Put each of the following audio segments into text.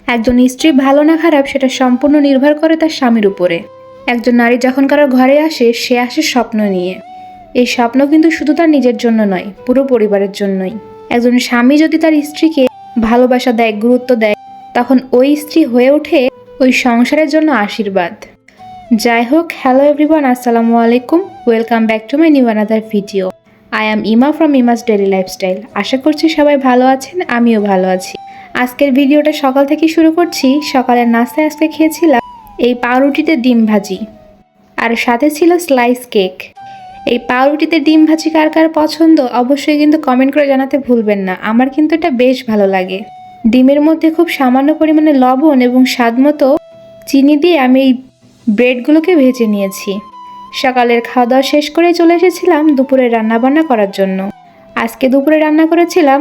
একজন স্ত্রী ভালো না খারাপ সেটা সম্পূর্ণ নির্ভর করে তার স্বামীর উপরে। একজন নারী যখন কারো ঘরে আসে, সে আসে স্বপ্ন নিয়ে। এই স্বপ্ন কিন্তু শুধু তার নিজের জন্য নয়, পুরো পরিবারের জন্যই। একজন স্বামী যদি তার স্ত্রীকে ভালোবাসা দেয়, গুরুত্ব দেয়, তখন ওই স্ত্রী হয়ে ওঠে ওই সংসারের জন্য আশীর্বাদ। যাই হোক, হ্যালো এভরিওয়ান, আসসালামু আলাইকুম, welcome back to my new another video. I am ইমা ফ্রম ইমাস ডেইলি লাইফস্টাইল। আশা করছি সবাই ভালো আছেন, আমিও ভালো আছি। আজকের ভিডিওটা সকাল থেকে শুরু করছি। সকালের নাস্তায় আজকে খেয়েছিলাম এই পাউরুটিতে ডিম ভাজি, আর সাথে ছিল স্লাইস কেক। এই পাউরুটিতে ডিম ভাজি কার কার পছন্দ অবশ্যই কিন্তু কমেন্ট করে জানাতে ভুলবেন না। আমার কিন্তু এটা বেশ ভালো লাগে। ডিমের মধ্যে খুব সামান্য পরিমাণে লবণ এবং স্বাদ মতো চিনি দিয়ে আমি এই ব্রেডগুলোকে ভেজে নিয়েছি। সকালের খাওয়া দাওয়া শেষ করে চলে এসেছিলাম দুপুরে রান্নাবান্না করার জন্য। আজকে দুপুরে রান্না করেছিলাম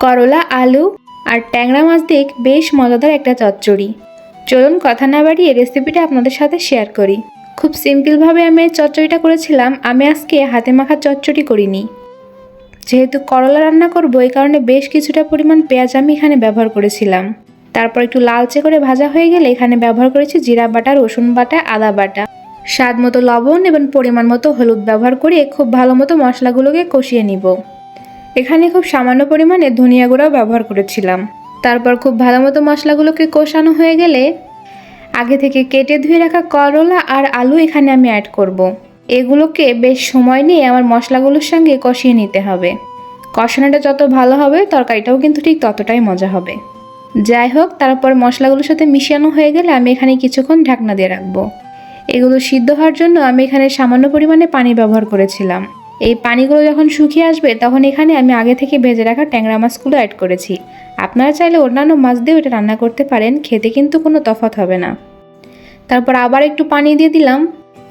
করলা, আলু আর ট্যাংরা মাছ দিয়ে বেশ মজাদার একটা চচ্চড়ি। চলুন কথা না বাড়িয়ে রেসিপিটা আপনাদের সাথে শেয়ার করি। খুব সিম্পলভাবে আমি এই চচ্চড়িটা করেছিলাম। আমি আজকে হাতে মাখা চচ্চড়ি করিনি, যেহেতু করলা রান্না করব এই কারণে বেশ কিছুটা পরিমাণ পেঁয়াজ আমি এখানে ব্যবহার করেছিলাম। তারপর একটু লালচে করে ভাজা হয়ে গেলে এখানে ব্যবহার করেছি জিরা বাটা, রসুন বাটা, আদা বাটা, স্বাদ মতো লবণ এবং পরিমাণ মতো হলুদ ব্যবহার করে খুব ভালো মতো মশলাগুলোকে কষিয়ে নিব। এখানে খুব সামান্য পরিমাণে ধনিয়া গুঁড়াও ব্যবহার করেছিলাম। তারপর খুব ভালো মতো মশলাগুলোকে কষানো হয়ে গেলে আগে থেকে কেটে ধুয়ে রাখা করলা আর আলু এখানে আমি অ্যাড করব। এগুলোকে বেশ সময় নিয়ে আমার মশলাগুলোর সঙ্গে কষিয়ে নিতে হবে। কষানোটা যত ভালো হবে তরকারিটাও কিন্তু ঠিক ততটাই মজা হবে। যাই হোক, তারপর মশলাগুলোর সাথে মিশানো হয়ে গেলে আমি এখানে কিছুক্ষণ ঢাকনা দিয়ে রাখবো। এগুলো সিদ্ধ হওয়ার জন্য আমি এখানে সামান্য পরিমাণে পানি ব্যবহার করেছিলাম। এই পানিগুলো যখন শুকিয়ে আসবে তখন এখানে আমি আগে থেকে ভেজে রাখা ট্যাংরা মাছগুলো অ্যাড করেছি। আপনারা চাইলে অন্যান্য মাছ দিয়েও এটা রান্না করতে পারেন, খেতে কিন্তু কোনো তফাৎ হবে না। তারপর আবার একটু পানি দিয়ে দিলাম।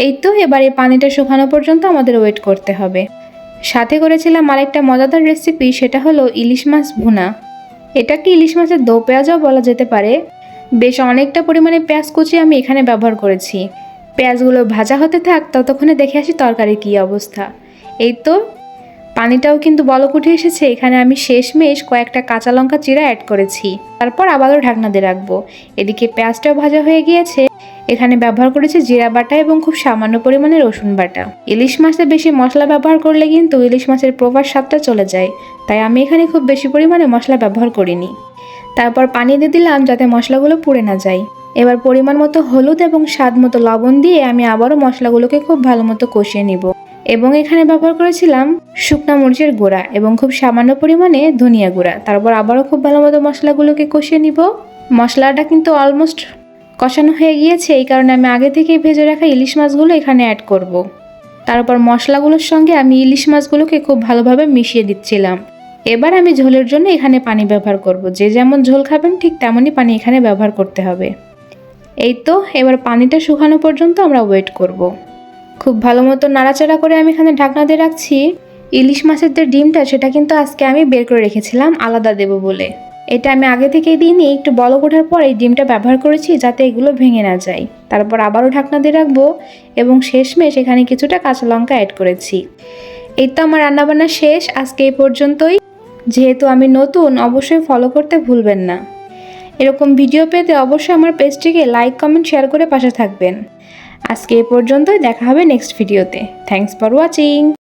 এই তো, এবার এই পানিটা শুকানো পর্যন্ত আমাদের ওয়েট করতে হবে। সাথে করেছিলাম আরেকটা মজাদার রেসিপি, সেটা হলো ইলিশ মাছ ভুনা। এটাকে ইলিশ মাছের দো পেঁয়াজও বলা যেতে পারে। বেশ অনেকটা পরিমাণে পেঁয়াজ কুচি আমি এখানে ব্যবহার করেছি। পেঁয়াজগুলো ভাজা হতে থাক, ততক্ষণে দেখে আসি তরকারির কী অবস্থা। এই তো, পানিটাও কিন্তু বলক উঠে এসেছে। এখানে আমি শেষমেশ কয়েকটা কাঁচা লঙ্কা চিরা অ্যাড করেছি। তারপর আবারও ঢাকনা দিয়ে রাখবো। এদিকে পেঁয়াজটাও ভাজা হয়ে গিয়েছে। এখানে ব্যবহার করেছি জিরা বাটা এবং খুব সামান্য পরিমাণে রসুন বাটা। ইলিশ মাছে বেশি মশলা ব্যবহার করলে কিন্তু ইলিশ মাছের প্রপার স্বাদটা চলে যায়, তাই আমি এখানে খুব বেশি পরিমাণে মশলা ব্যবহার করিনি। তারপর পানি দিয়ে দিলাম যাতে মশলাগুলো পুড়ে না যায়। এবার পরিমাণ মতো হলুদ এবং স্বাদ মতো লবণ দিয়ে আমি আবারও মশলাগুলোকে খুব ভালো মতো কষিয়ে নিব। এবং এখানে ব্যবহার করেছিলাম শুকনা মরিচের গুঁড়া এবং খুব সামান্য পরিমাণে ধনিয়া গুঁড়া। তারপর আবারও খুব ভালো মতো মশলাগুলোকে কষিয়ে নিব। মশলাটা কিন্তু অলমোস্ট কষানো হয়ে গিয়েছে, এই কারণে আমি আগে থেকেই ভেজে রাখা ইলিশ মাছগুলো এখানে অ্যাড করব। তারপর মশলাগুলোর সঙ্গে আমি ইলিশ মাছগুলোকে খুব ভালোভাবে মিশিয়ে দিচ্ছিলাম। এবার আমি ঝোলের জন্য এখানে পানি ব্যবহার করব। যে যেমন ঝোল খাবেন ঠিক তেমনই পানি এখানে ব্যবহার করতে হবে। এই তো, এবার পানিটা শুকানো পর্যন্ত আমরা ওয়েট করব। খুব ভালো মতো নাড়াচাড়া করে আমি এখানে ঢাকনা দিয়ে রাখছি। ইলিশ মাছের যে ডিমটা সেটা কিন্তু আজকে আমি বের করে রেখেছিলাম আলাদা দেব বলে। এটা আমি আগে থেকেই দিইনি, একটু বলক ওঠার পর এই ডিমটা ব্যবহার করেছি যাতে এগুলো ভেঙে না যায়। তারপর আবারও ঢাকনা দিয়ে রাখবো এবং শেষমেশ এখানে কিছুটা কাঁচা লঙ্কা অ্যাড করেছি। এই তো, আমার রান্নাবান্না শেষ আজকে এই পর্যন্তই। যেহেতু আমি নতুন, অবশ্যই ফলো করতে ভুলবেন না। এরকম ভিডিও পেতে অবশ্যই আমার পেজটিকে লাইক, কমেন্ট, শেয়ার করে পাশে থাকবেন। আজকে এই পর্যন্তই, দেখা হবে নেক্সট ভিডিওতে। Thanks for watching.